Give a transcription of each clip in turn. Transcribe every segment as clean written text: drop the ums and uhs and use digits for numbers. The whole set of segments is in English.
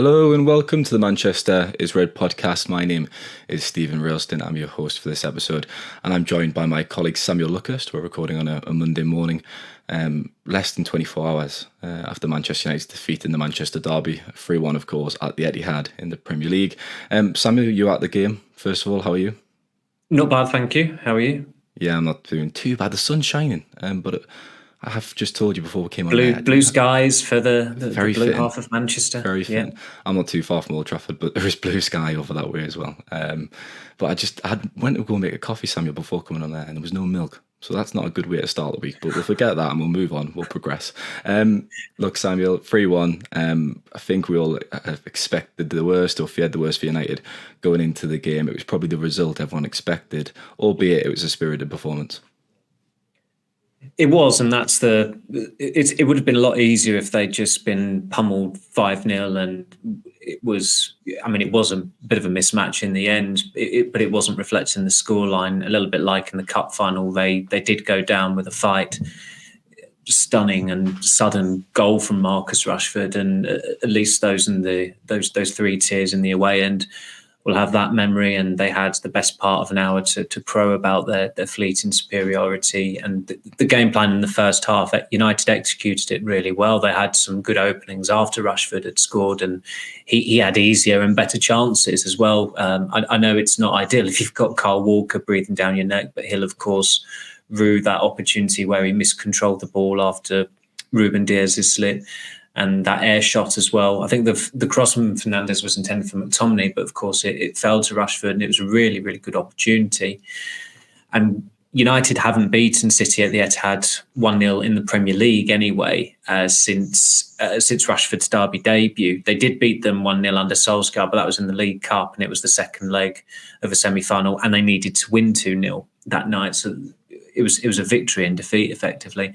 Hello and welcome to the Manchester is Red podcast. My name is Steven Railston. I'm your host for this episode, and I'm joined by my colleague Samuel Luckhurst. We're recording on a Monday morning, less than 24 hours after Manchester United's defeat in the Manchester derby, 3-1 of course, at the Etihad in the Premier League. Samuel, you at the game, first of all, how are you? Not bad, thank you. How are you? Yeah, I'm not doing too bad. The sun's shining, but I have just told you before we came on Blue skies for the Very blue fitting. half of Manchester. Very Yeah. fitting. I'm not too far from Old Trafford, but there is blue sky over that way as well. But I went to go make a coffee, Samuel, before coming on there, and there was no milk. So that's not a good way to start the week, but we'll forget that and we'll move on. We'll progress. Look, Samuel, 3-1. I think we all expected the worst or feared the worst for United going into the game. It was probably the result everyone expected, albeit it was a spirited performance. It was, and it would have been a lot easier if they'd just been pummeled 5-0, and it was a bit of a mismatch in the end, but it wasn't reflected in the scoreline. A little bit like in the cup final, they did go down with a fight. Stunning and sudden goal from Marcus Rashford, and at least those three tiers in the away end will have that memory, and they had the best part of an hour to crow about their fleeting superiority. And the game plan in the first half, United executed it really well. They had some good openings after Rashford had scored, and he had easier and better chances as well. I know it's not ideal if you've got Kyle Walker breathing down your neck, but he'll of course rue that opportunity where he miscontrolled the ball after Ruben Diaz's slip. And that air shot as well. I think the cross from Fernandes was intended for McTominay, but of course it fell to Rashford, and it was a really, really good opportunity. And United haven't beaten City at the Etihad 1-0 in the Premier League anyway since Rashford's derby debut. They did beat them 1-0 under Solskjaer, but that was in the League Cup, and it was the second leg of a semi-final, and they needed to win 2-0 that night. So it was a victory in defeat, effectively.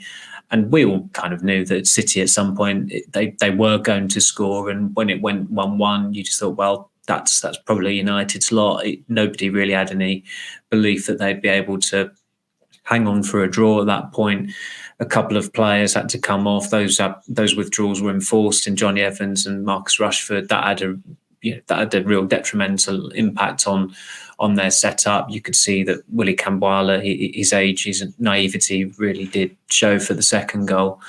And we all kind of knew that City at some point they were going to score, and when it went 1-1, you just thought, well, that's probably United's lot. Nobody really had any belief that they'd be able to hang on for a draw at that point. A couple of players had to come off. Those withdrawals were enforced in Johnny Evans and Marcus Rashford. That had a real detrimental impact on their setup. You could see that Willy Kambwala, his age, his naivety really did show for the second goal.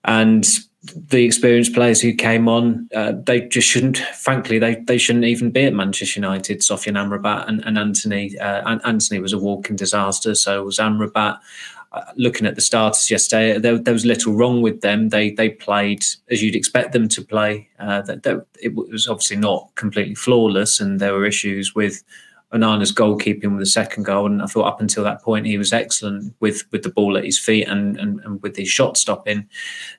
And the experienced players who came on, they just shouldn't, frankly, they shouldn't even be at Manchester United. Sofian Amrabat and Anthony. Anthony was a walking disaster, so was Amrabat. Looking at the starters yesterday, there was little wrong with them. They played as you'd expect them to play. It was obviously not completely flawless, and there were issues with Onana's goalkeeping with the second goal. And I thought up until that point he was excellent with the ball at his feet and with his shot stopping.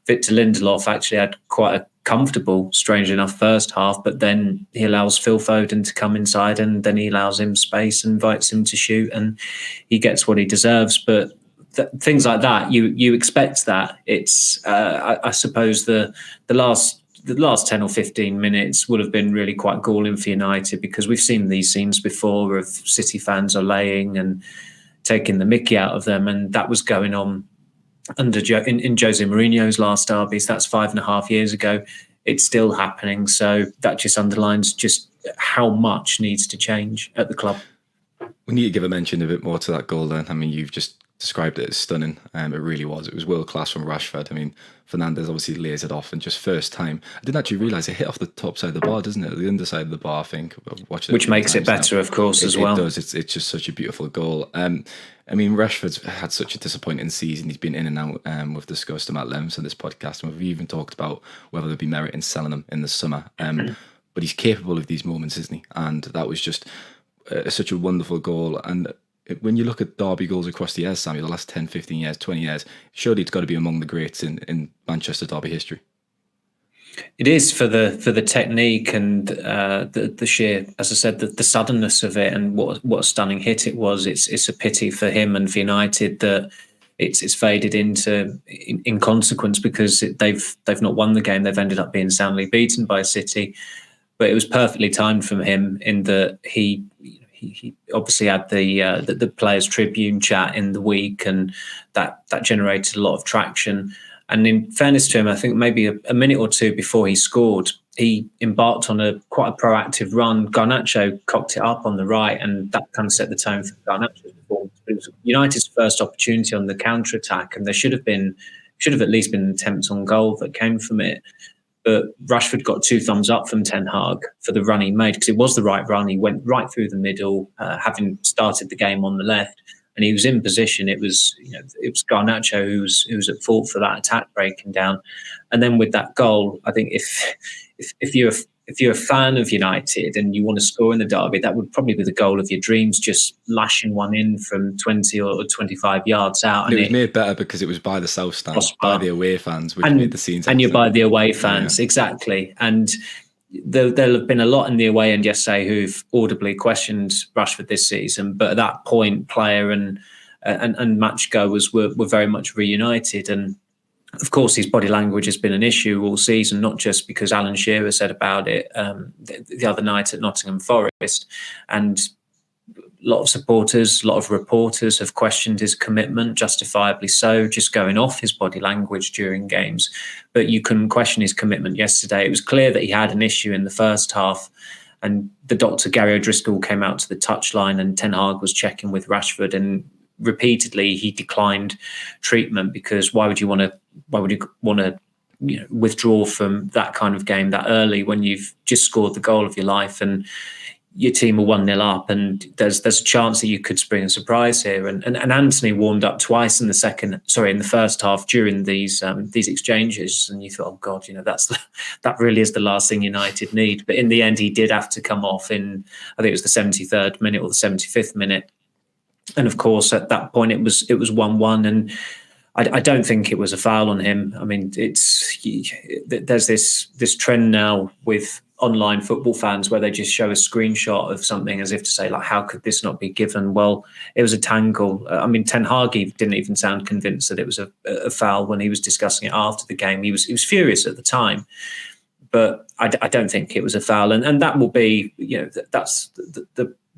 Victor Lindelof actually had quite a comfortable, strange enough, first half, but then he allows Phil Foden to come inside, and then he allows him space and invites him to shoot, and he gets what he deserves. But things like that, you expect that. It's I suppose the last 10 or 15 minutes would have been really quite galling for United, because we've seen these scenes before of City fans allaying and taking the mickey out of them, and that was going on under in Jose Mourinho's last derbies. That's 5.5 years ago. It's still happening, so that just underlines just how much needs to change at the club. We need to give a mention a bit more to that goal then. I mean, you've just described it as stunning. It really was. It was world class from Rashford. I mean, Fernandes obviously lays it off, and just first time, I didn't actually realise it hit off the top side of the bar, doesn't it? The underside of the bar, I think. Which makes it better, of course, as well. It does. It's just such a beautiful goal. I mean, Rashford's had such a disappointing season. He's been in and out. We've discussed him at length on this podcast, and we've even talked about whether there'd be merit in selling him in the summer. But he's capable of these moments, isn't he? And that was just such a wonderful goal. And when you look at derby goals across the years, Samuel, the last 10, 15 years, 20 years, surely it's got to be among the greats in Manchester derby history. It is for the technique and the sheer, as I said, the suddenness of it, and what a stunning hit it was. It's a pity for him and for United that it's faded into inconsequence, because they've not won the game. They've ended up being soundly beaten by City, but it was perfectly timed from him in that he obviously had the Players' Tribune chat in the week, and that generated a lot of traction. And in fairness to him, I think maybe a minute or two before he scored, he embarked on quite a proactive run. Garnacho cocked it up on the right, and that kind of set the tone for Garnacho's performance. But it was United's first opportunity on the counter attack, and there should have at least been an attempt on goal that came from it. But Rashford got 2 thumbs up from Ten Hag for the run he made, because it was the right run. He went right through the middle, having started the game on the left, and he was in position. It was Garnacho who was at fault for that attack breaking down. And then with that goal, I think if you're a fan of United and you want to score in the derby, that would probably be the goal of your dreams, just lashing one in from 20 or 25 yards out. And it was made better because it was by the south stand, by the away fans, which made the scenes. And you're by the away fans, exactly. And there'll have been a lot in the away end yesterday who've audibly questioned Rashford this season, but at that point, player and match goers were very much reunited. And of course, his body language has been an issue all season, not just because Alan Shearer said about it the other night at Nottingham Forest. And a lot of supporters, a lot of reporters have questioned his commitment, justifiably so, just going off his body language during games. But you couldn't question his commitment yesterday. It was clear that he had an issue in the first half. And the doctor, Gary O'Driscoll, came out to the touchline, and Ten Hag was checking with Rashford, and repeatedly he declined treatment, because why would you want to withdraw from that kind of game that early when you've just scored the goal of your life and your team are 1-0 up, and there's a chance that you could spring a surprise here. And Anthony warmed up twice in the first half during these exchanges, and you thought, oh God, that really is the last thing United need. But in the end, he did have to come off in, I think it was the 73rd minute or the 75th minute. And of course, at that point, it was 1-1, and I don't think it was a foul on him. I mean, there's this trend now with online football fans where they just show a screenshot of something as if to say, like, how could this not be given? Well, it was a tangle. I mean, Ten Hag didn't even sound convinced that it was a foul when he was discussing it after the game. He was furious at the time, but I don't think it was a foul, and that will be, that's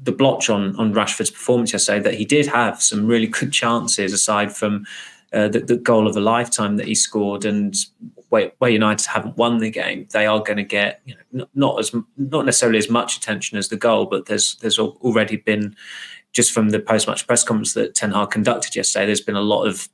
the blotch on Rashford's performance yesterday, that he did have some really good chances aside from the goal of a lifetime that he scored. And where United haven't won the game, they are going to get not necessarily as much attention as the goal, but there's already been, just from the post-match press conference that Ten Hag conducted yesterday, there's been a lot of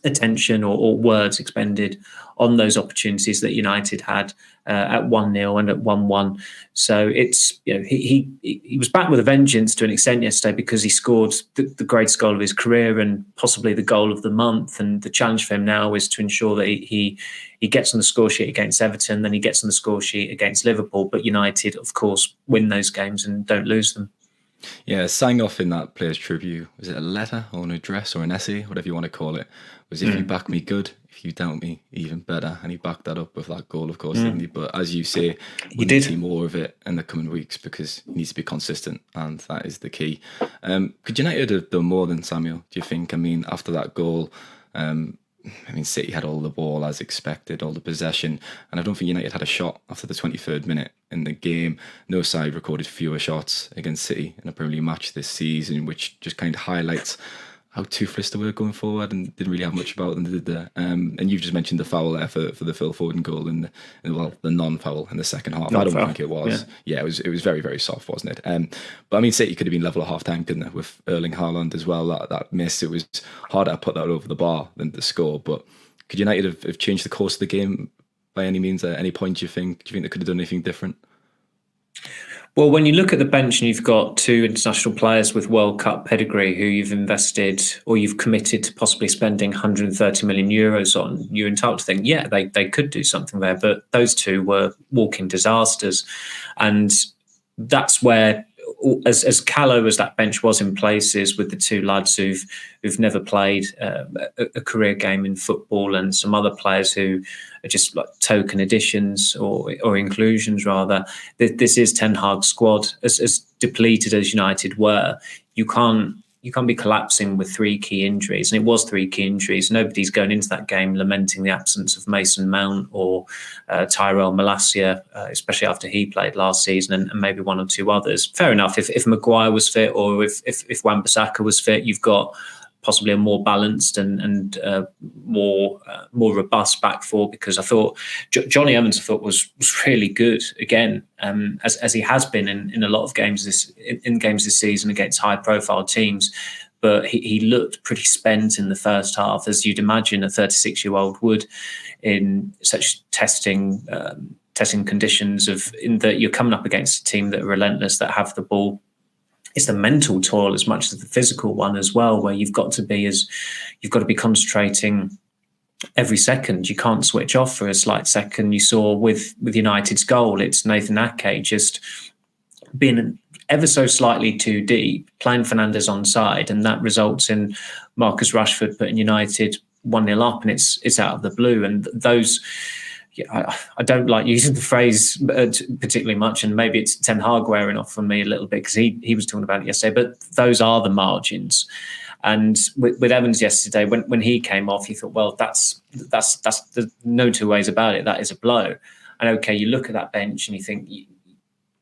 attention or words expended on those opportunities that United had at 1-0 and at 1-1. So it's, he was back with a vengeance to an extent yesterday, because he scored the greatest goal of his career and possibly the goal of the month. And the challenge for him now is to ensure that he gets on the score sheet against Everton, then he gets on the score sheet against Liverpool. But United, of course, win those games and don't lose them. Yeah, signed off in that player's tribute. Was it a letter or an address or an essay, whatever you want to call it? Was if you back me, good. If you doubt me, even better. And he backed that up with that goal, of course, didn't he? But as you say, we need to see more of it in the coming weeks, because he needs to be consistent, and that is the key. Could United have done more than Samuel, do you think? I mean, after that goal, City had all the ball as expected, all the possession, and I don't think United had a shot after the 23rd minute in the game. No side recorded fewer shots against City in a Premier League match this season, which just kind of highlights how toothless they were going forward and didn't really have much about them, did they? And you've just mentioned the foul there for the Phil Foden goal and the non-foul in the second half. I don't think it was. Yeah, it was very, very soft, wasn't it? But I mean, City could have been level at half time, couldn't they? With Erling Haaland as well, that miss. It was harder to put that over the bar than to score. But could United have changed the course of the game by any means at any point, do you think? Do you think they could have done anything different? Well, when you look at the bench and you've got 2 international players with World Cup pedigree who you've invested or you've committed to possibly spending 130 million euros on, you're entitled to think, yeah, they could do something there. But those 2 were walking disasters. And that's where, as callow as that bench was in places, with the 2 lads who've never played a career game in football, and some other players who are just like token additions or inclusions rather, this is Ten Hag's squad. As depleted as United were, you can't be collapsing with 3 key injuries, and it was 3 key injuries. Nobody's going into that game lamenting the absence of Mason Mount or Tyrone Marshall, especially after he played last season, and maybe 1 or 2 others. Fair enough, if Maguire was fit or if Wan-Bissaka was fit, you've got possibly a more balanced and more robust back four, because I thought Johnny Evans was really good again, as he has been in a lot of games this season against high profile teams. But he looked pretty spent in the first half, as you'd imagine a 36-year-old would in such testing conditions, in that you're coming up against a team that are relentless, that have the ball. It's the mental toil as much as the physical one as well, where you've got to be concentrating every second. You can't switch off for a slight second. You saw with United's goal, it's Nathan Ake just being ever so slightly too deep, playing Fernandes onside, and that results in Marcus Rashford putting United 1-0 up, and it's out of the blue. And those, I don't like using the phrase particularly much, and maybe it's Ten Hag wearing off on me a little bit, because he was talking about it yesterday, but those are the margins. And with Evans yesterday, when he came off, you thought, well, that's there's no two ways about it. That is a blow. And okay, you look at that bench and you think,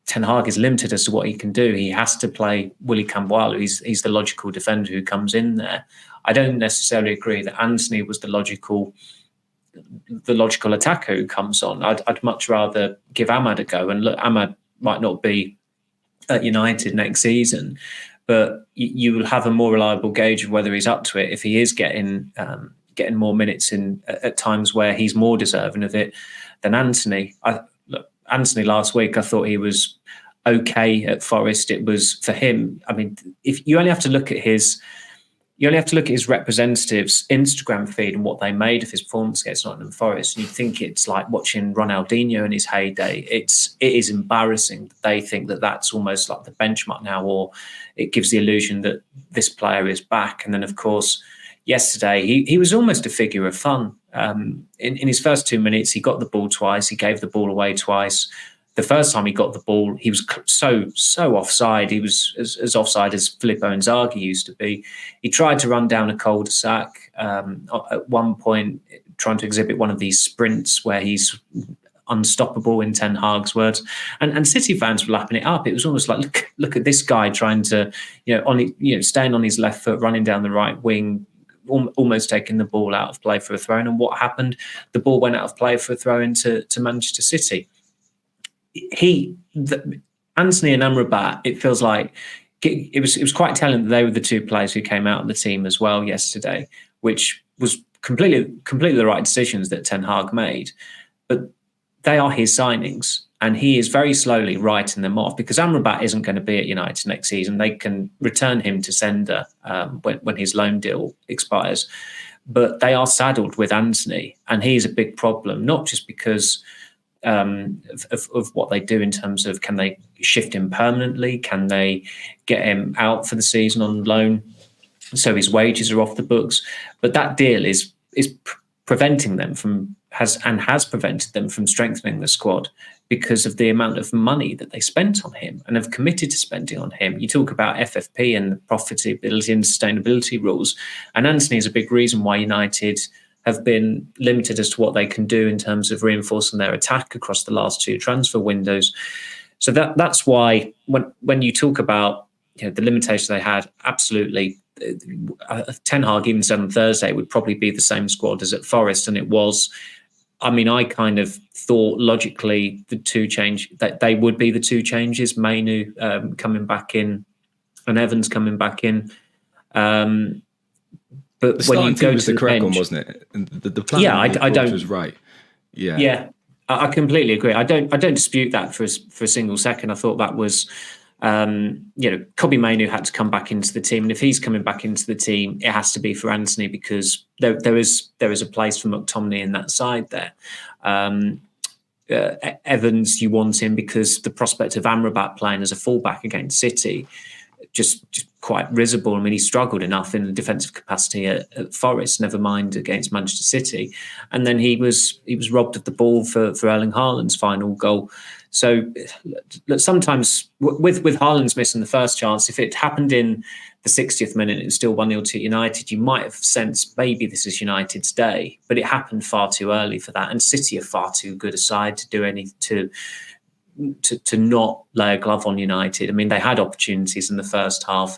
Ten Hag is limited as to what he can do. He has to play Willy Camboalu. He's the logical defender who comes in there. I don't necessarily agree that Anthony was the logical attacker who comes on. I'd much rather give Ahmad a go. And look, Ahmad might not be at United next season, but you will have a more reliable gauge of whether he's up to it if he is getting more minutes in at times where he's more deserving of it than Anthony. Anthony last week, I thought he was okay at Forest. It was, for him, I mean, if you only have to look at his representatives' Instagram feed and what they made of his performance against Nottingham Forest, and you think it's like watching Ronaldinho in his heyday. It is embarrassing that they think that that's almost like the benchmark now, or it gives the illusion that this player is back. And then, of course, yesterday he was almost a figure of fun. In his first 2 minutes, he got the ball twice. He gave the ball away twice. The first time he got the ball, he was so offside. He was as offside as Filippo Inzaghi used to be. He tried to run down a cul-de-sac at one point, trying to exhibit one of these sprints where he's unstoppable, in Ten Hag's words. And City fans were lapping it up. It was almost like, look at this guy trying to, staying on his left foot, running down the right wing, almost taking the ball out of play for a throw-in. And what happened? The ball went out of play for a throw-in to Manchester City. Anthony and Amrabat, it feels like it was quite telling that they were the two players who came out of the team as well yesterday, which was completely the right decisions that Ten Hag made. But they are his signings, and he is very slowly writing them off, because Amrabat isn't going to be at United next season. They can return him to sender when his loan deal expires. But they are saddled with Anthony, and he is a big problem, not just because of what they do in terms of, can they shift him permanently? Can they get him out for the season on loan so his wages are off the books? But that deal is preventing them has prevented them from strengthening the squad, because of the amount of money that they spent on him and have committed to spending on him. You talk about FFP and the profitability and sustainability rules, and Anthony is a big reason why United have been limited as to what they can do in terms of reinforcing their attack across the last two transfer windows. So that's why when you talk about the limitations they had, absolutely, Ten Hag even said on Thursday it would probably be the same squad as at Forest, and it was. I mean, I kind of thought logically that they would be the two changes: Mainu coming back in and Evans coming back in. But the when you go was to the correct bench, one, wasn't it? The plan I don't was right. Yeah, yeah, I completely agree. I don't dispute that for a single second. I thought that was. Kobbie Mainoo had to come back into the team, and if he's coming back into the team, it has to be for Anthony, because there is a place for McTominay in that side there. Evans, you want him because the prospect of Amrabat playing as a fullback against City just quite risible. I mean, he struggled enough in the defensive capacity at Forest, never mind against Manchester City, and then he was robbed of the ball for Erling Haaland's final goal. So sometimes with Haaland's missing the first chance, if it happened in the 60th minute and it was still 1-0 to United, you might have sensed maybe this is United's day, but it happened far too early for that. And City are far too good a side to do to not lay a glove on United. I mean, they had opportunities in the first half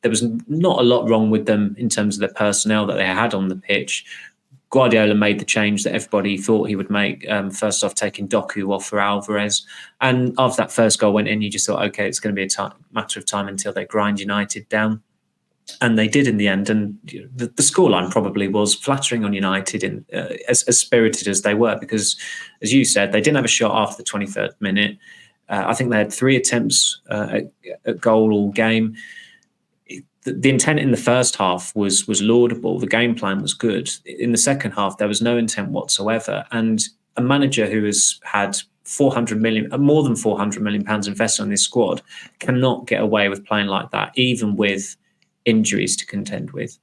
there was not a lot wrong with them in terms of the personnel that they had on the pitch. Guardiola made the change that everybody thought he would make. First off, taking Doku off for Alvarez. And after that first goal went in, you just thought, okay, it's going to be a matter of time until they grind United down. And they did in the end. And the scoreline probably was flattering on United, as spirited as they were, because, as you said, they didn't have a shot after the 23rd minute. I think they had 3 attempts at goal all game. The intent in the first half was laudable. The game plan was good. In the second half, there was no intent whatsoever. And a manager who has had more than 400 million pounds invested on this squad cannot get away with playing like that, even with injuries to contend with.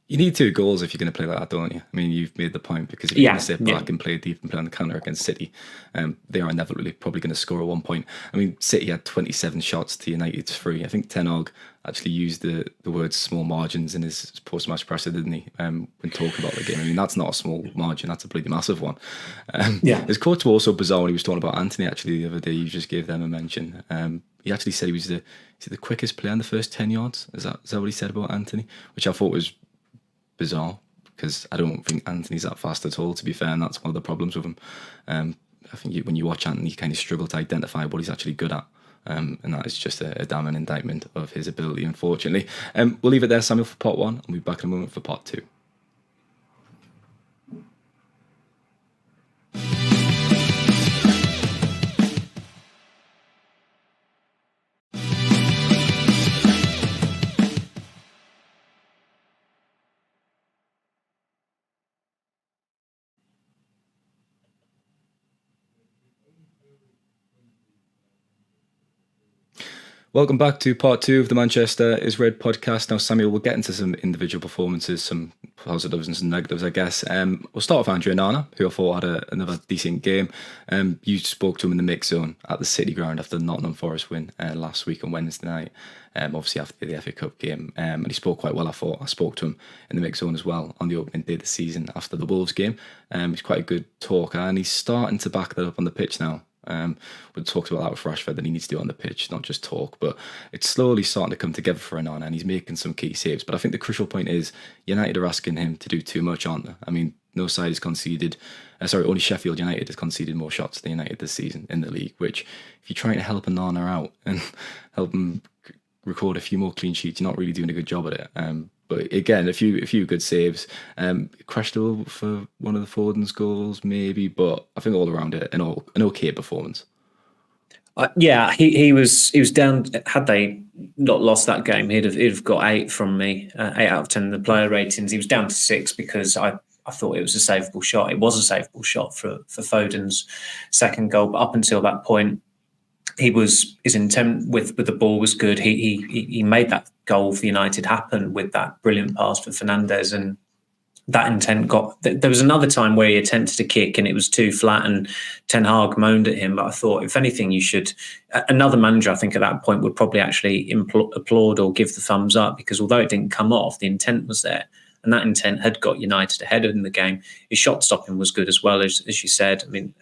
You need 2 goals if you're going to play like that, don't you? I mean, you've made the point, because if you're going to sit back and play deep and play on the counter against City, they are inevitably probably going to score at one point. I mean, City had 27 shots to United's 3. I think Ten Hag actually used the words small margins in his post-match presser, didn't he, when talking about the game. I mean, that's not a small margin, that's a bloody massive one. His quotes were also bizarre when he was talking about Anthony, actually, the other day. You just gave them a mention. He actually said he was the quickest player in the first 10 yards. Is that what he said about Anthony? Which I thought was bizarre, because I don't think Anthony's that fast at all, to be fair, and that's one of the problems with him. I think when you watch Anthony, you kind of struggle to identify what he's actually good at, and that is just a damning indictment of his ability, unfortunately. We'll leave it there, Samuel, for part 1, and we'll be back in a moment for part 2. Welcome back to part 2 of the Manchester is Red podcast. Now, Samuel, we'll get into some individual performances, some positives and some negatives, I guess. We'll start with Andre Onana, who I thought had another decent game. You spoke to him in the mix zone at the City ground after the Nottingham Forest win last week on Wednesday night, obviously after the FA Cup game. And he spoke quite well, I thought. I spoke to him in the mix zone as well on the opening day of the season after the Wolves game. He's quite a good talker, and he's starting to back that up on the pitch now. We talked about that with Rashford, that he needs to do it on the pitch, not just talk, but it's slowly starting to come together for Onana, and he's making some key saves. But I think the crucial point is United are asking him to do too much, aren't they? I mean, no side has conceded, only Sheffield United has conceded more shots than United this season in the league, which if you're trying to help Onana out and help him record a few more clean sheets, you're not really doing a good job at it. But again, a few good saves. Crashed over for one of the Foden's goals, maybe, but I think all around it, an okay performance. He was down. Had they not lost that game, he'd have got 8 from me, 8 out of 10 in the player ratings. He was down to 6 because I thought it was a savable shot. It was a savable shot for Foden's second goal, but up until that point, his intent with the ball was good. He made that goal for United happen with that brilliant pass for Fernandes, and that intent there was another time where he attempted to kick and it was too flat, and Ten Hag moaned at him. But I thought, if anything, another manager, I think at that point, would probably actually applaud or give the thumbs up, because although it didn't come off, the intent was there. And that intent had got United ahead in the game. His shot stopping was good as well, as you said. I mean,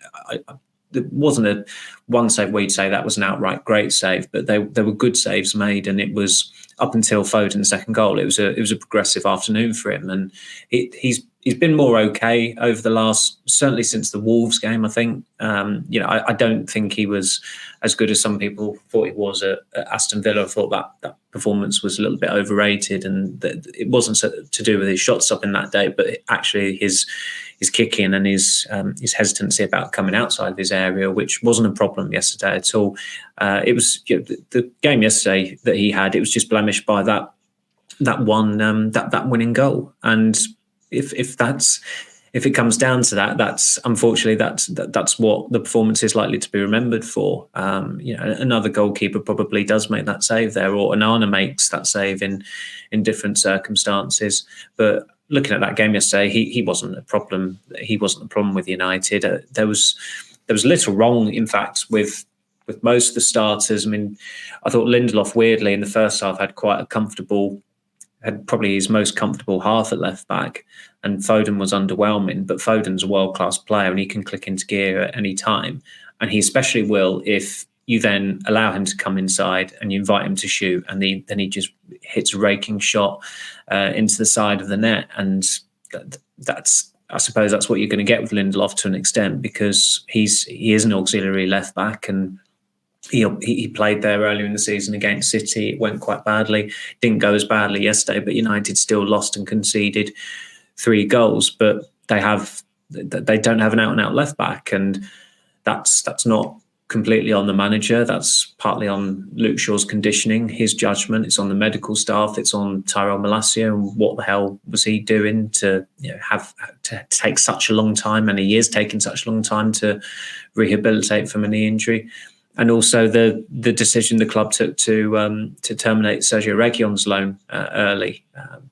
there wasn't a one save where you'd say that was an outright great save, but there were good saves made, and it was up until Foden's second goal. It was a progressive afternoon for him, and he's been more okay over the last, certainly since the Wolves game. I think I don't think he was as good as some people thought he was at Aston Villa. I thought that performance was a little bit overrated, and that it wasn't to do with his shot stopping that day, but actually his kicking and his hesitancy about coming outside of his area, which wasn't a problem yesterday at all. It was the game yesterday that he had. It was just blemished by that winning goal, and if it comes down to that, that's unfortunately that's what the performance is likely to be remembered for. Another goalkeeper probably does make that save there, or Onana makes that save in different circumstances, but looking at that game yesterday, he wasn't a problem. He wasn't the problem with United. There was little wrong, in fact, with most of the starters. I mean, I thought Lindelof, weirdly, in the first half had probably his most comfortable half at left back, and Foden was underwhelming. But Foden's a world-class player, and he can click into gear at any time. And he especially will if you then allow him to come inside and you invite him to shoot, and then he just hits a raking shot into the side of the net. And that's, I suppose that's what you're going to get with Lindelof to an extent, because he is an auxiliary left back, and he played there earlier in the season against City. It went quite badly. Didn't go as badly yesterday, but United still lost and conceded 3 goals. But they don't have an out-and-out left back, and that's not completely on the manager. That's partly on Luke Shaw's conditioning, his judgment. It's on the medical staff. It's on Tyrone Marshall, and what the hell was he doing to have to take such a long time, and he is taking such a long time to rehabilitate from a knee injury. And also the decision the club took to terminate Sergio Reguilón's loan early.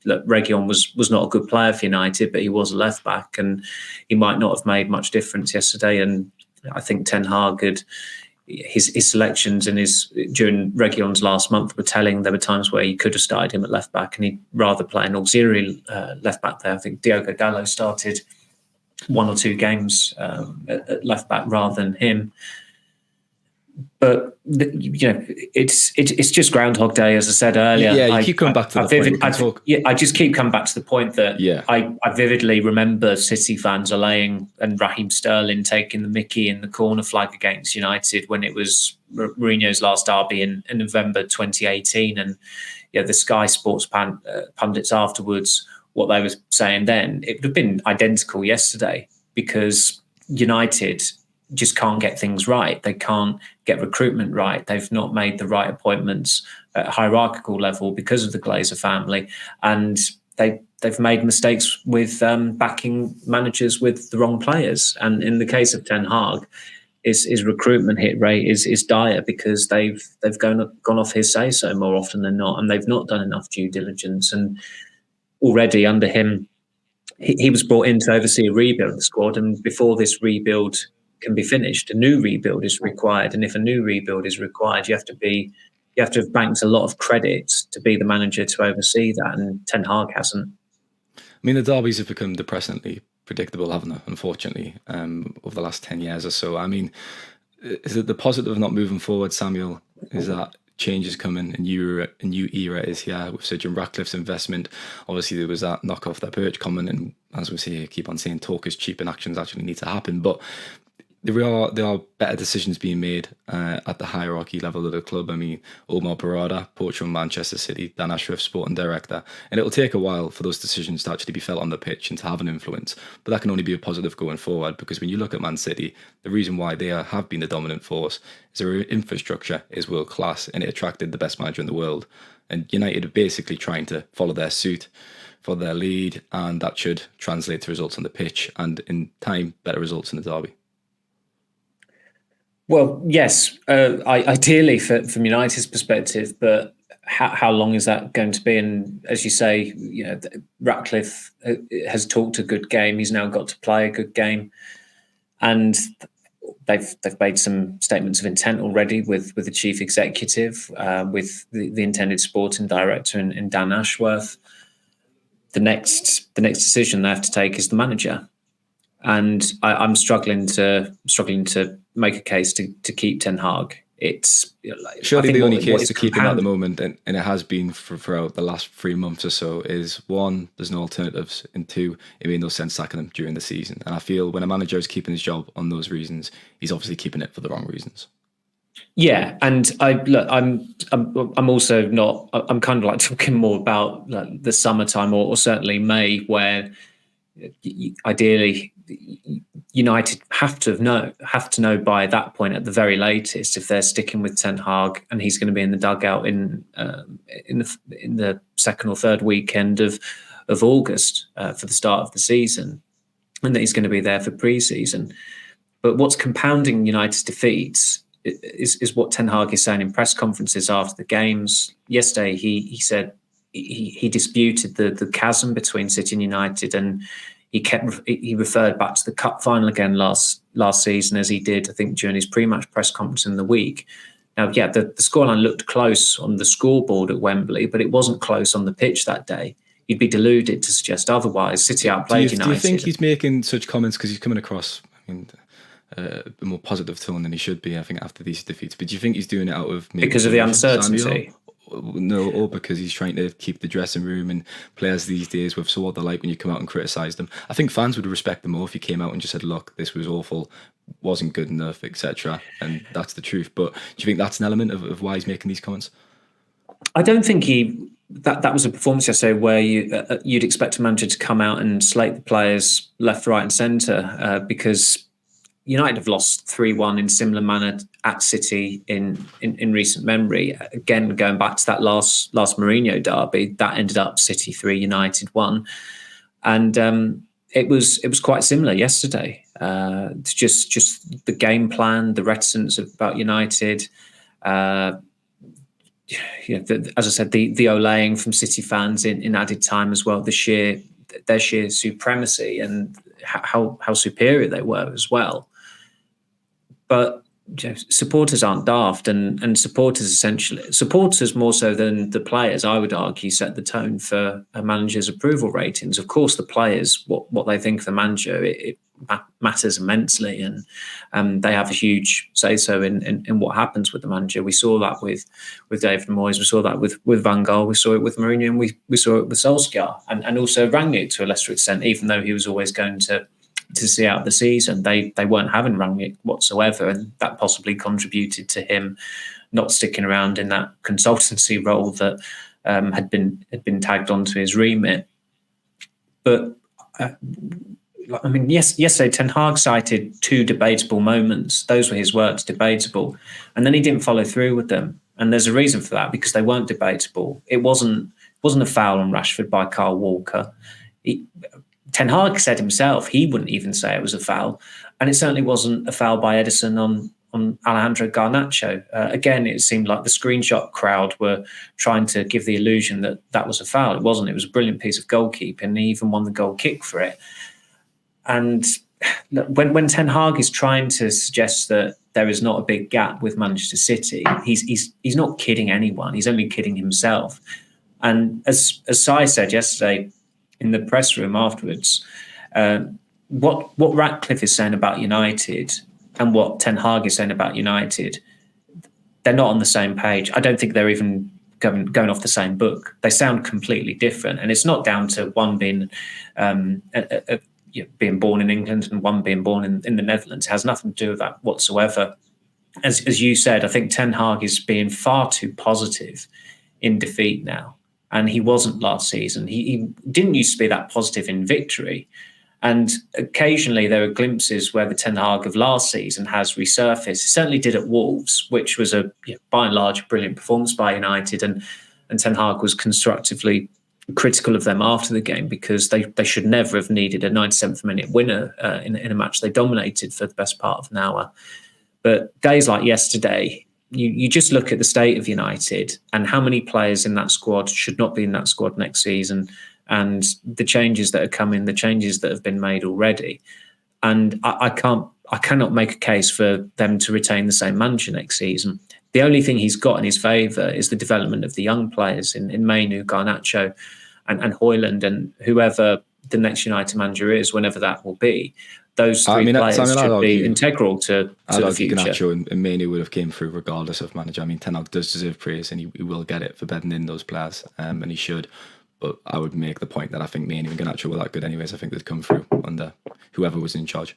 Look, Reguilón was not a good player for United, but he was a left back, and he might not have made much difference yesterday. And I think Ten Hag had his selections during Reguilón's last month were telling. There were times where he could have started him at left back, and he'd rather play an auxiliary left back there. I think Diogo Dalot started 1 or 2 games at left back rather than him. But it's just Groundhog Day, as I said earlier. Yeah, you keep coming back to the point. I just keep coming back to the point that I vividly remember City fans allaying and Raheem Sterling taking the mickey in the corner flag against United when it was Mourinho's last derby in November 2018, and the Sky Sports pundits afterwards, what they were saying then, it would have been identical yesterday, because United just can't get things right. They can't get recruitment right. They've not made the right appointments at a hierarchical level because of the Glazer family, and they've made mistakes with backing managers with the wrong players. And in the case of Ten Hag, his recruitment hit rate is dire, because they've gone off his say so more often than not, and they've not done enough due diligence. And already under him, he was brought in to oversee a rebuild of the squad, and before this rebuild can be finished, a new rebuild is required. And if a new rebuild is required, you have to have banked a lot of credit to be the manager to oversee that, and Ten Hag hasn't. I mean, the derbies have become depressingly predictable, haven't they, unfortunately, over the last 10 years or so. I mean, is it the positive of not moving forward, Samuel, is that change is coming, a new era is here with Sir Jim Ratcliffe's investment? Obviously, there was that knock off their perch comment, and as we say, keep on saying talk is cheap and actions actually need to happen. But there are better decisions being made at the hierarchy level of the club. I mean, Omar Barada, poacher from Manchester City, Dan Ashworth, sporting director. And it'll take a while for those decisions to actually be felt on the pitch and to have an influence. But that can only be a positive going forward, because when you look at Man City, the reason why they have been the dominant force is their infrastructure is world class, and it attracted the best manager in the world. And United are basically trying to follow their suit, follow their lead, and that should translate to results on the pitch and, in time, better results in the derby. Well, yes, ideally from United's perspective, but how long is that going to be? And as you say, Ratcliffe has talked a good game. He's now got to play a good game, and they've made some statements of intent already with the chief executive, with the intended sporting director, and Dan Ashworth. The next decision they have to take is the manager. And I'm struggling to make a case to keep Ten Hag. It's surely the only case to keep him at the moment, and it has been throughout the last 3 months or so, is 1, there's no alternatives, and 2, it made no sense sacking him during the season. And I feel when a manager is keeping his job on those reasons, he's obviously keeping it for the wrong reasons. Yeah, and I'm also not. I'm kind of like talking more about the summertime, or certainly May, where ideally United have to know by that point at the very latest if they're sticking with Ten Hag and he's going to be in the dugout in the second or third weekend of August for the start of the season, and that he's going to be there for pre-season. But what's compounding United's defeats is what Ten Hag is saying in press conferences after the games. Yesterday, he said he disputed the chasm between City and United, and he referred back to the cup final again last season, as he did, I think, during his pre-match press conference in the week. Now, yeah, the scoreline looked close on the scoreboard at Wembley, but it wasn't close on the pitch that day. You'd be deluded to suggest otherwise. City outplayed United. Do you think he's making such comments because he's coming across, a more positive tone than he should be, I think, after these defeats. But do you think he's doing it out of maybe because of the Samuel? uncertainty? No, or because he's trying to keep the dressing room and players these days with so what they're like when you come out and criticise them. I think fans would respect them more if you came out and just said, look, this was awful, wasn't good enough, etc. And that's the truth. But do you think that's an element of why he's making these comments? I don't think that was a performance yesterday where you'd expect a manager to come out and slate the players left, right, and centre because United have lost 3-1 in similar manner at City in recent memory. Again, going back to that last Mourinho derby, that ended up City 3, United 1, and it was quite similar yesterday. It's just the game plan, the reticence about United. As I said, the olaying from City fans in added time as well. Their sheer supremacy and how superior they were as well. But supporters aren't daft, and supporters more so than the players, I would argue, set the tone for a manager's approval ratings. Of course, the players, what they think of the manager, it matters immensely, and they have a huge say so in what happens with the manager. We saw that with David Moyes, we saw that with Van Gaal, we saw it with Mourinho, and we saw it with Solskjaer, and also Rangnick to a lesser extent, even though he was always going to see out the season. They weren't having Rangnick whatsoever, and that possibly contributed to him not sticking around in that consultancy role that had been tagged onto his remit. But yesterday Ten Hag cited 2 debatable moments. Those were his words, debatable, and then he didn't follow through with them. And there's a reason for that, because they weren't debatable. It wasn't a foul on Rashford by Kyle Walker. Ten Hag said himself he wouldn't even say it was a foul, and it certainly wasn't a foul by Edison on Alejandro Garnacho. Again, it seemed like the screenshot crowd were trying to give the illusion that was a foul. It wasn't. It was a brilliant piece of goalkeeping, and he even won the goal kick for it. And when Ten Hag is trying to suggest that there is not a big gap with Manchester City, he's not kidding anyone. He's only kidding himself. And as Si said yesterday in the press room afterwards, what Ratcliffe is saying about United and what Ten Hag is saying about United, they're not on the same page. I don't think they're even going off the same book. They sound completely different, and it's not down to one being being born in England and one being born in the Netherlands. It has nothing to do with that whatsoever. As you said, I think Ten Hag is being far too positive in defeat now. And he wasn't last season. He didn't used to be that positive in victory. And occasionally there are glimpses where the Ten Hag of last season has resurfaced. He certainly did at Wolves, which was by and large, brilliant performance by United. And Ten Hag was constructively critical of them after the game because they should never have needed a 97th minute winner in a match they dominated for the best part of an hour. But days like yesterday, you just look at the state of United and how many players in that squad should not be in that squad next season, and the changes that are coming, the changes that have been made already. And I cannot make a case for them to retain the same manager next season. The only thing he's got in his favour is the development of the young players in Mainu, Garnacho and Højlund, and whoever the next United manager is, whenever that will be. Those three players should be integral to the future. Garnacho and Mainu would have came through regardless of manager. I mean, Ten Hag does deserve praise, and he will get it for bedding in those players, and he should. But I would make the point that I think Mainu and Garnacho were that good anyways. I think they'd come through under whoever was in charge.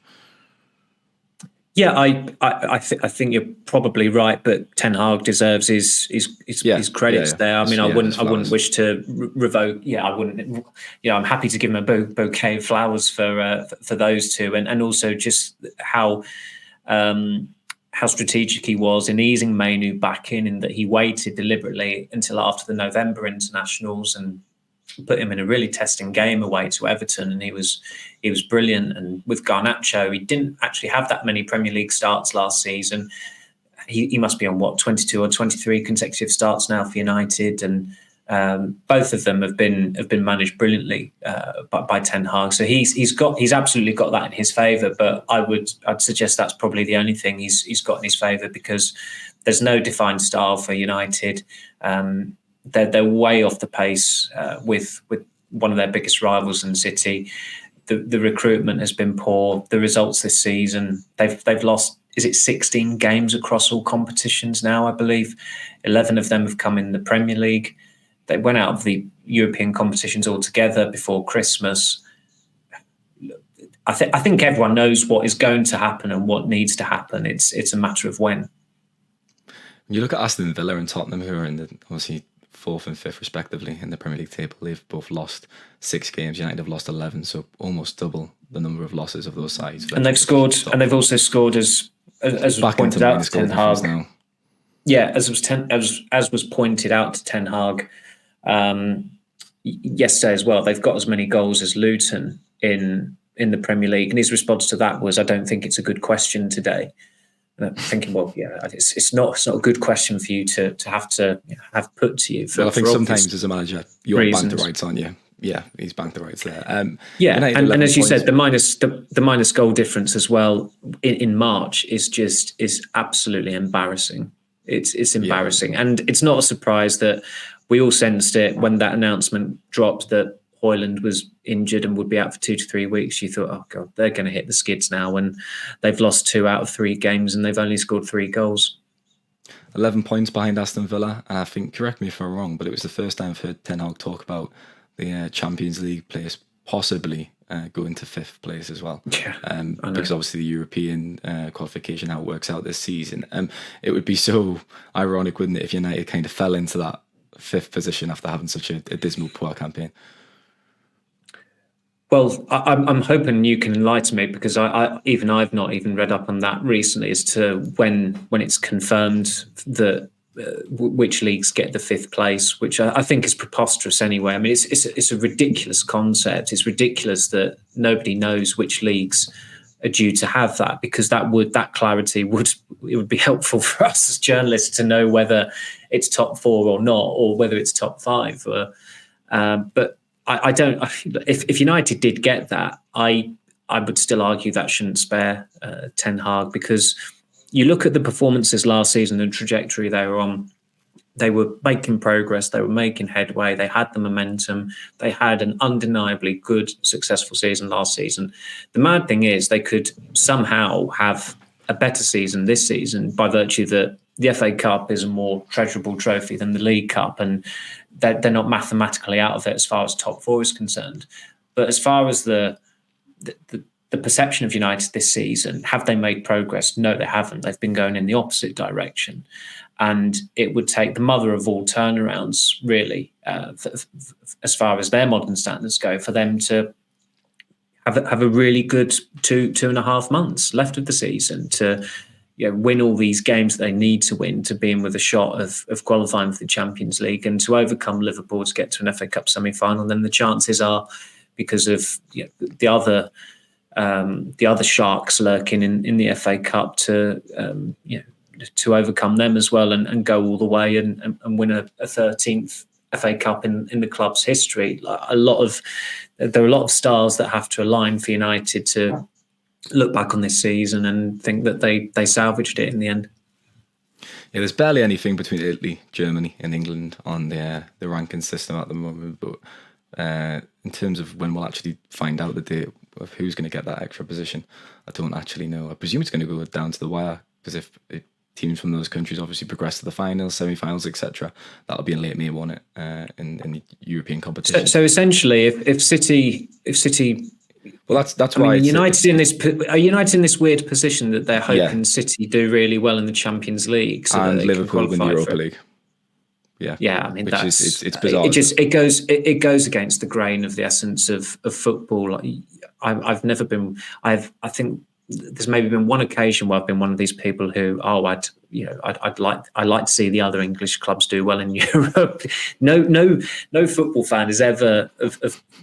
Yeah, I think you're probably right, but Ten Hag deserves his credits there. I mean, I wouldn't wish to revoke. Yeah, I wouldn't. I'm happy to give him a bouquet of flowers for those two, and also just how strategic he was in easing Mainu back in that he waited deliberately until after the November internationals and put him in a really testing game away to Everton, and he was brilliant. And with Garnacho, he didn't actually have that many Premier League starts last season. He must be on 22 or 23 consecutive starts now for United, and both of them have been managed brilliantly by Ten Hag. So he's absolutely got that in his favour. But I'd suggest that's probably the only thing he's got in his favour, because there's no defined style for United. They're way off the pace with one of their biggest rivals in City. the recruitment has been poor. The results this season, they've lost. Is it 16 games across all competitions now? I believe 11 of them have come in the Premier League. They went out of the European competitions altogether before Christmas. I think everyone knows what is going to happen and what needs to happen. It's a matter of when. You look at Aston Villa and Tottenham, who are in the obviously 4th and 5th respectively in the Premier League table. They've both lost 6 games. United have lost 11, so almost double the number of losses of those sides. And they've scored, and they've also scored as was pointed out to Ten Hag. Now. Yeah, as was pointed out to Ten Hag yesterday as well. They've got as many goals as Luton in the Premier League, and his response to that was, "I don't think it's a good question today." And I'm thinking, well, yeah, it's not a good question for you to have put to you. I think sometimes as a manager, you're banked the rights, aren't you? Yeah, he's banked the rights there. And as you said, the minus goal difference as well in March is absolutely embarrassing. It's embarrassing, and it's not a surprise that we all sensed it when that announcement dropped that Højlund was injured and would be out for 2 to 3 weeks. You thought, oh God, they're going to hit the skids now, when they've lost 2 out of 3 games and they've only scored 3 goals. 11 points behind Aston Villa, and I think, correct me if I'm wrong, but it was the first time I've heard Ten Hag talk about the Champions League place possibly going to 5th place as well. Yeah, because obviously the European qualification, how it works out this season. It would be so ironic, wouldn't it, if United kind of fell into that 5th position after having such a dismal, poor campaign. Well, I'm hoping you can enlighten me, because I've not even read up on that recently as to when it's confirmed that which leagues get the 5th place, which I think is preposterous anyway. I mean, it's a ridiculous concept. It's ridiculous that nobody knows which leagues are due to have that, because that clarity would be helpful for us as journalists to know whether it's top 4 or not, or whether it's top 5. But I don't. If United did get that, I would still argue that shouldn't spare Ten Hag, because you look at the performances last season, the trajectory they were on. They were making progress. They were making headway. They had the momentum. They had an undeniably good, successful season last season. The mad thing is, they could somehow have a better season this season by virtue that the FA Cup is a more treasurable trophy than the League Cup, and they're not mathematically out of it as far as top 4 is concerned. But as far as the perception of United this season, have they made progress? No, they haven't. They've been going in the opposite direction. And it would take the mother of all turnarounds, really, as far as their modern standards go, for them to have a really good 2.5 months left of the season to win all these games that they need to win to be in with a shot of qualifying for the Champions League, and to overcome Liverpool to get to an FA Cup semi-final. Then the chances are, because of the other sharks lurking in the FA Cup, to overcome them as well and go all the way and win a 13th FA Cup in the club's history. There are a lot of stars that have to align for United to look back on this season and think that they salvaged it in the end. Yeah, there's barely anything between Italy, Germany and England on the ranking system at the moment, but in terms of when we'll actually find out the date of who's going to get that extra position, I don't actually know. I presume it's going to go down to the wire, because if teams from those countries obviously progress to the finals, semi-finals, etc., that'll be in late May, won't it, in the European competition. So essentially, if City, well, that's why United in this weird position that they're hoping City do really well in the Champions League, so and Liverpool win the Europa League. Yeah, I mean, it's bizarre. It goes against the grain of the essence of football. I think there's maybe been one occasion where I've been one of these people who, I'd like to see the other English clubs do well in Europe. No football fan is ever.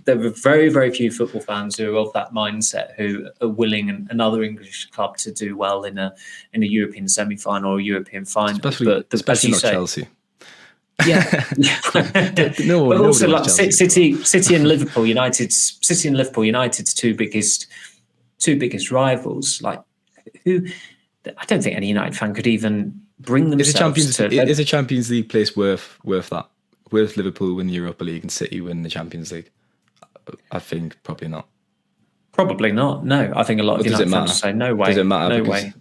There are very, very few football fans who are of that mindset, who are willing another English club to do well in a European semi-final or a European final. Especially not Chelsea. Yeah. But also, like City and Liverpool United's two biggest rivals. Like, who? I don't think any United fan could even bring themselves Is a Champions League place worth that? Worth Liverpool win the Europa League and City win the Champions League? I think probably not. Probably not. No, I think a lot of United fans say no way. Does it matter? No way.